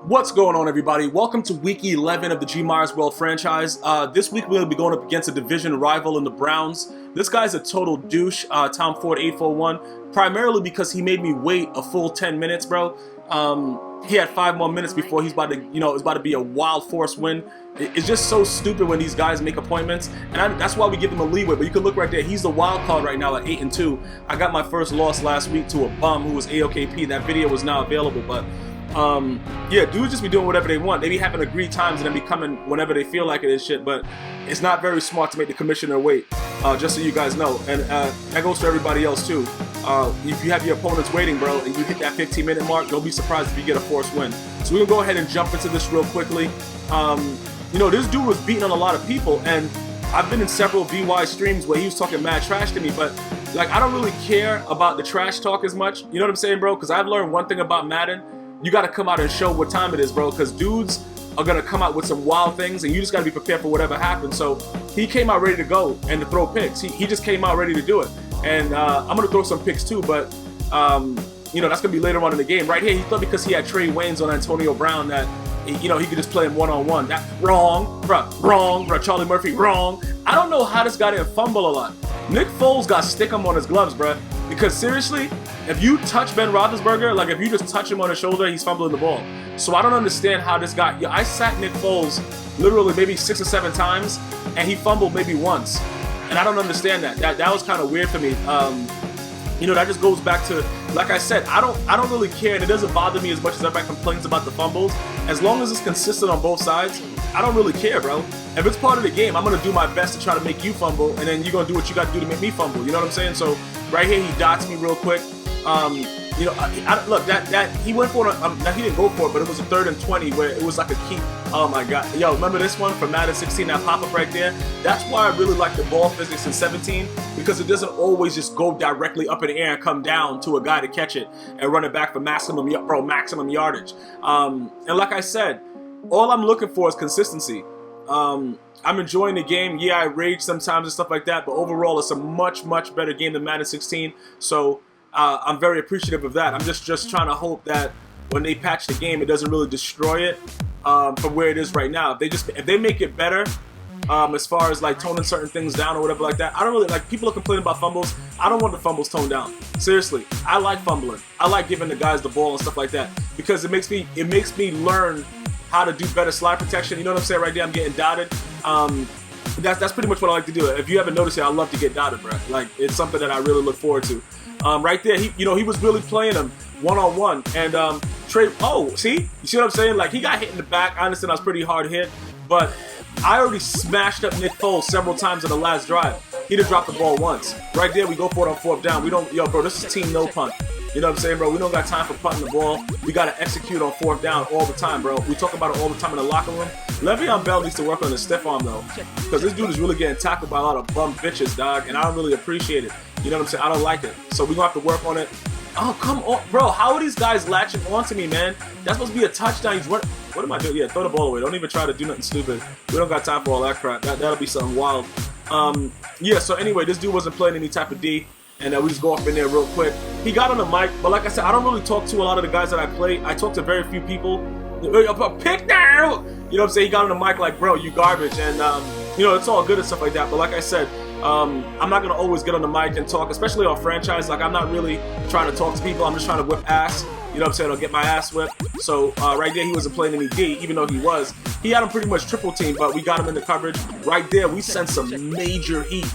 What's going on, everybody? Welcome to week 11 of the GmiasWorld franchise. This week we're going to be going up against a division rival in the Browns. This guy's a total douche, Tom Ford 841, primarily because he made me wait a full 10 minutes, bro. He had 5 more minutes before he's about to, it's about to be a wild force win. It's just so stupid when these guys make appointments, and that's why we give them a leeway. But you can look right there; he's the wild card right now at 8-2. I got my first loss last week to a bum who was AOKP. That video was now available, but yeah, dudes just be doing whatever they want. They be having agreed times and then be coming whenever they feel like it and shit. But it's not very smart to make the commissioner wait. Just so you guys know, and that goes for everybody else too. If you have your opponents waiting, bro, and you hit that 15-minute mark, don't be surprised if you get a forced win. So we're gonna go ahead and jump into this real quickly. This dude was beating on a lot of people, and I've been in several VY streams where he was talking mad trash to me, but like, I don't really care about the trash talk as much. You know what I'm saying, bro? Because I've learned one thing about Madden. You got to come out and show what time it is, bro, because dudes are going to come out with some wild things, and you just got to be prepared for whatever happens. So he came out ready to go and to throw picks. He just came out ready to do it. And I'm going to throw some picks too, but, that's going to be later on in the game. Right here, he thought because he had Trey Waynes on Antonio Brown that, he could just play him one-on-one. That's wrong, bro, Charlie Murphy, wrong. I don't know how this guy didn't fumble a lot. Nick Foles got stick him on his gloves, bro, because seriously, if you touch Ben Roethlisberger, like if you just touch him on his shoulder, he's fumbling the ball. So I don't understand how this guy, I sacked Nick Foles literally maybe 6 or 7 times, and he fumbled maybe once. And I don't understand that. That was kind of weird for me. That just goes back to, like I said, I don't really care, and it doesn't bother me as much as everybody complains about the fumbles. As long as it's consistent on both sides, I don't really care, bro. If it's part of the game, I'm gonna do my best to try to make you fumble, and then you're gonna do what you got to do to make me fumble. You know what I'm saying? So right here, he dots me real quick. Look, that he went for it. He didn't go for it, but it was a 3rd and 20 where it was like a keep. Oh my God, yo, remember this one from Madden 16? That pop up right there. That's why I really like the ball physics in 17, because it doesn't always just go directly up in the air and come down to a guy to catch it and run it back for maximum yardage. And like I said, all I'm looking for is consistency. I'm enjoying the game. Yeah, I rage sometimes and stuff like that, but overall, it's a much better game than Madden 16. So I'm very appreciative of that. I'm just trying to hope that when they patch the game, it doesn't really destroy it from where it is right now. If they make it better, as far as like toning certain things down or whatever like that, I don't really like. People are complaining about fumbles. I don't want the fumbles toned down. Seriously, I like fumbling. I like giving the guys the ball and stuff like that, because it makes me learn how to do better slide protection. You know what I'm saying? Right there, I'm getting dotted. That's pretty much what I like to do. If you haven't noticed it, I love to get dotted, bro. Like, it's something that I really look forward to. Right there, he was really playing him one-on-one, and Trey. Oh, see, you see what I'm saying? Like, he got hit in the back. I understand I was pretty hard hit, but I already smashed up Nick Foles several times in the last drive. He done dropped the ball once. Right there, we go for it on 4th down. We don't, bro, this is team no punt. You know what I'm saying, bro? We don't got time for punting the ball. We got to execute on 4th down all the time, bro. We talk about it all the time in the locker room. Le'Veon Bell needs to work on his stiff arm, though, because this dude is really getting tackled by a lot of bum bitches, dog, and I don't really appreciate it. You know what I'm saying? I don't like it. So we're going to have to work on it. Oh, come on, bro. How are these guys latching onto me, man? That's supposed to be a touchdown. He's running. What am I doing? Yeah, throw the ball away. Don't even try to do nothing stupid. We don't got time for all that crap. That'll be something wild. Yeah, so anyway, this dude wasn't playing any type of D. And we just go up in there real quick. He got on the mic, but like I said, I don't really talk to a lot of the guys that I play. I talk to very few people. Pick down! You know what I'm saying? He got on the mic like, bro, you garbage. And, it's all good and stuff like that. But like I said, I'm not going to always get on the mic and talk, especially on franchise. Like, I'm not really trying to talk to people. I'm just trying to whip ass. You know what I'm saying? I'll get my ass whipped. So right there, he wasn't playing any D, even though he was. He had him pretty much triple team, but we got him in the coverage. Right there, we sent some major heat.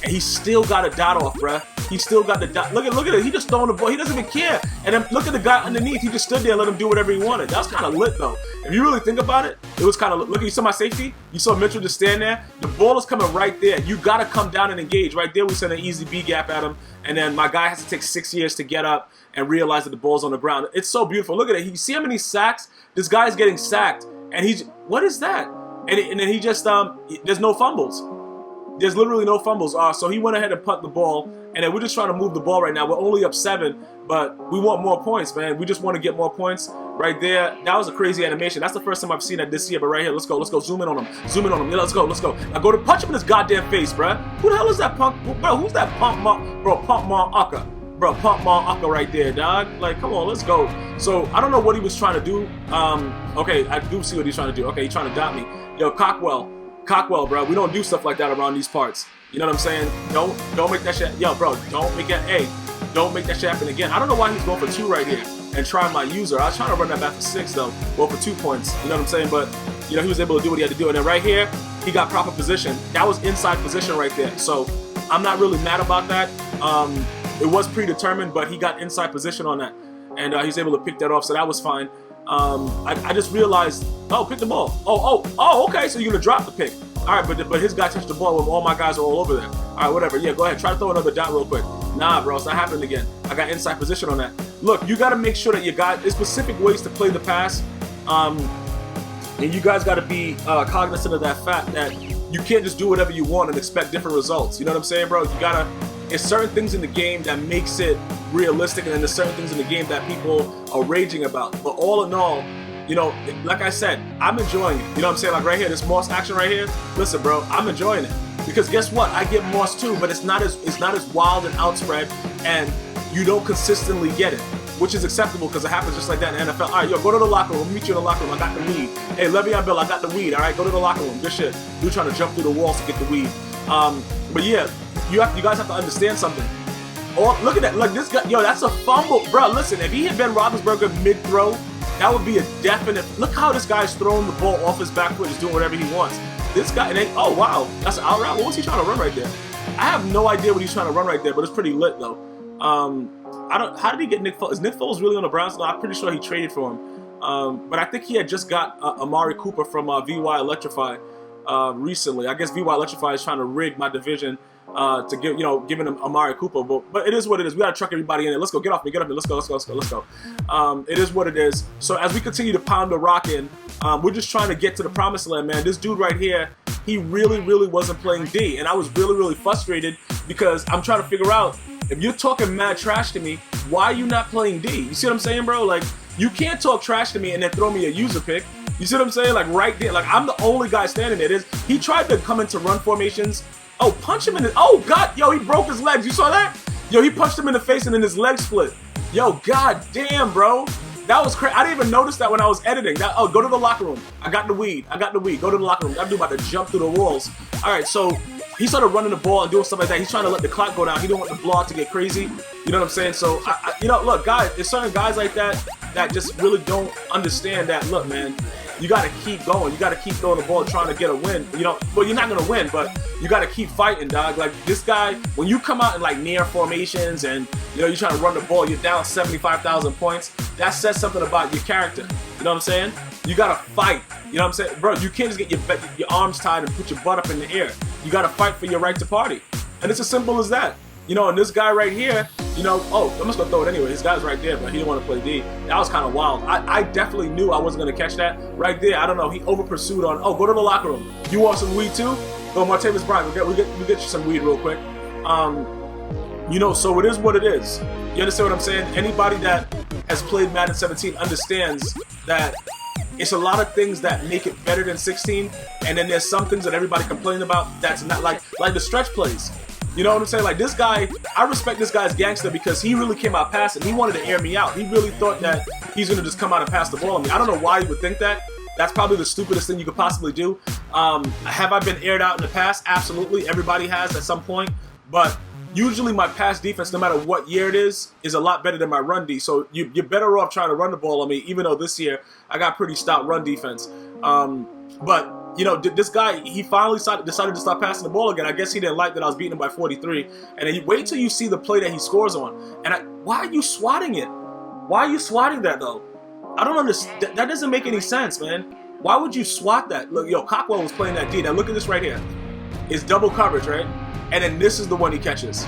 And he still got a dot off, bruh. He still got the dot. Look at it. He just throwing the ball. He doesn't even care. And then look at the guy underneath. He just stood there and let him do whatever he wanted. That was kind of lit, though. If you really think about it, it was kind of lit. Look, you saw my safety? You saw Mitchell just stand there? The ball is coming right there. You got to come down and engage. Right there, we sent an easy B gap at him. And then my guy has to take 6 years to get up and realize that the ball's on the ground. It's so beautiful. Look at it. You see how many sacks? This guy's getting sacked. And what is that? And then he just, there's no fumbles. There's literally no fumbles. So he went ahead and punt the ball, and then we're just trying to move the ball right now. We're only up 7, but we want more points, man. We just want to get more points right there. That was a crazy animation. That's the first time I've seen that this year, but right here, let's go. Zoom in on him. Yeah, let's go. Now go to punch him in his goddamn face, bruh. Who the hell is that punk? Bro, who's that punk mark? Bro, punk mark Ucker. bro, pump motherfucker right there, dog. Like, come on, let's go. So I don't know what he was trying to do. Okay, I do see what he's trying to do. Okay, he's trying to dot me. Yo, Cockwell, bro. We don't do stuff like that around these parts. You know what I'm saying? Don't make that shit. Yo, bro, don't make that. Hey, don't make that shit happen again. I don't know why he's going for 2 right here and trying my user. I was trying to run that back for 6 though. Go for 2 points. You know what I'm saying? But you know, he was able to do what he had to do. And then right here, he got proper position. That was inside position right there. So I'm not really mad about that. It was predetermined, but he got inside position on that, and he's able to pick that off. So that was fine. I just realized, oh, pick the ball. Oh, okay. So you're gonna drop the pick. All right, but his guy touched the ball when all my guys are all over there. All right, whatever. Yeah, go ahead. Try to throw another dot real quick. Nah, bro, it's not happening again. I got inside position on that. Look, you got to make sure that you got specific ways to play the pass, and you guys got to be cognizant of that fact that you can't just do whatever you want and expect different results. You know what I'm saying, bro? You gotta. There's certain things in the game that makes it realistic, and then there's certain things in the game that people are raging about. But all in all, you know, like I said, I'm enjoying it. You know what I'm saying? Like right here, this Moss action right here. Listen, bro, I'm enjoying it because guess what? I get Moss too, but it's not as wild and outspread, and you don't consistently get it, which is acceptable because it happens just like that in the NFL. All right, yo, go to the locker room. We'll meet you in the locker room. I got the weed. Hey, Le'Veon Bell, I got the weed. All right, go to the locker room. Good shit. You're trying to jump through the walls to get the weed. But yeah, you guys have to understand something. Oh, look at that. Look, this guy, yo, that's a fumble. Bro, listen, if he hit Ben Roethlisberger mid-throw, that would be a definite. Look how this guy's throwing the ball off his back foot, just doing whatever he wants. This guy, oh, wow. That's an out route. What was he trying to run right there? I have no idea what he's trying to run right there, but it's pretty lit, though. How did he get Nick Foles? Is Nick Foles really on the Browns? No, I'm pretty sure he traded for him. But I think he had just got Amari Cooper from VY Electrify recently. I guess VY Electrify is trying to rig my division to give, giving him Amari Cooper. But it is what it is. We gotta truck everybody in there. Let's go. Get off me. Get off me. Let's go. It is what it is. So as we continue to pound the rock in, we're just trying to get to the promised land, man. This dude right here, he really wasn't playing D, and I was really frustrated because I'm trying to figure out, if you're talking mad trash to me, why are you not playing D? You see what I'm saying, bro? Like, you can't talk trash to me and then throw me a user pick. You see what I'm saying? Like, right there. Like, I'm the only guy standing there. He tried to come into run formations. Oh, punch him in the... Oh, God. Yo, he broke his legs. You saw that? Yo, he punched him in the face and then his leg split. Yo, God damn, bro. That was crazy. I didn't even notice that when I was editing. Oh, go to the locker room. I got the weed. Go to the locker room. That dude about to jump through the walls. All right, so he started running the ball and doing stuff like that. He's trying to let the clock go down. He don't want the block to get crazy. You know what I'm saying? So, look, guys, there's certain guys like that just really don't understand that. Look, man, you got to keep going. You got to keep throwing the ball trying to get a win. Well, you're not going to win, but you got to keep fighting, dog. Like, this guy, when you come out in, like, near formations and, you're trying to run the ball, you're down 75,000 points, that says something about your character. You know what I'm saying? You got to fight. You know what I'm saying? Bro, you can't just get your arms tied and put your butt up in the air. You got to fight for your right to party. And it's as simple as that. And this guy right here, oh, I'm just going to throw it anyway. His guy's right there, but he didn't want to play D. That was kind of wild. I definitely knew I wasn't going to catch that. Right there, I don't know. He over-pursued on, oh, go to the locker room. You want some weed too? Go, Martavis Bryant, we'll get you some weed real quick. So it is what it is. You understand what I'm saying? Anybody that has played Madden 17 understands that it's a lot of things that make it better than 16, and then there's some things that everybody complains about that's not like the stretch plays. You know what I'm saying? Like, this guy, I respect this guy's gangster because he really came out passing. He wanted to air me out. He really thought that he's going to just come out and pass the ball on me. I don't know why he would think that. That's probably the stupidest thing you could possibly do. Have I been aired out in the past? Absolutely. Everybody has at some point. But usually my pass defense, no matter what year it is a lot better than my run D. So you're better off trying to run the ball on me, even though this year I got pretty stout run defense. But this guy, he finally decided to stop passing the ball again. I guess he didn't like that I was beating him by 43. And then wait till you see the play that he scores on. And why are you swatting it? Why are you swatting that, though? I don't understand. That doesn't make any sense, man. Why would you swat that? Look, Cockwell was playing that D. Now look at this right here. It's double coverage, right? And then this is the one he catches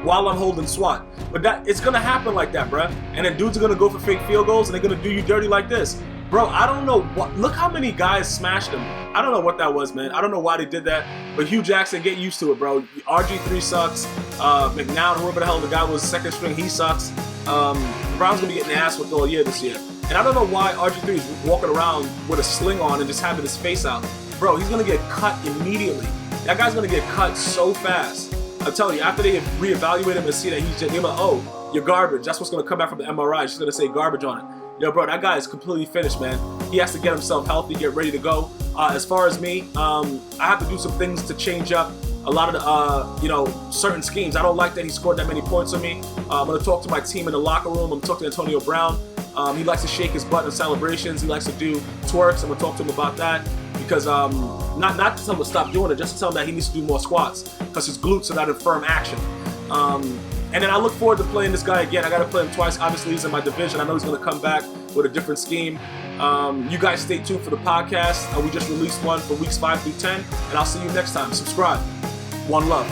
while I'm holding SWAT. But it's going to happen like that, bruh. And then dudes are going to go for fake field goals, and they're going to do you dirty like this. Bro, I don't know what. Look how many guys smashed him. I don't know what that was, man. I don't know why they did that. But Hugh Jackson, get used to it, bro. RG3 sucks. McNown, whoever the hell the guy was, second string, he sucks. The Browns going to be getting ass whipped all year this year. And I don't know why RG3 is walking around with a sling on and just having his face out. Bro, he's going to get cut immediately. That guy's going to get cut so fast. I'm telling you, after they reevaluate him and see that he's just, they're like, oh, you're garbage. That's what's going to come back from the MRI. She's going to say garbage on it. Yo, bro, that guy is completely finished, man. He has to get himself healthy, get ready to go. As far as me, I have to do some things to change up a lot of the, certain schemes. I don't like that he scored that many points on me. I'm going to talk to my team in the locker room. I'm going to talk to Antonio Brown. He likes to shake his butt in celebrations. He likes to do twerks. I'm going to talk to him about that because not to tell him to stop doing it, just to tell him that he needs to do more squats because his glutes are not in firm action. And then I look forward to playing this guy again. I got to play him twice. Obviously, he's in my division. I know he's going to come back with a different scheme. You guys stay tuned for the podcast. We just released one for weeks 5 through 10. And I'll see you next time. Subscribe. One love.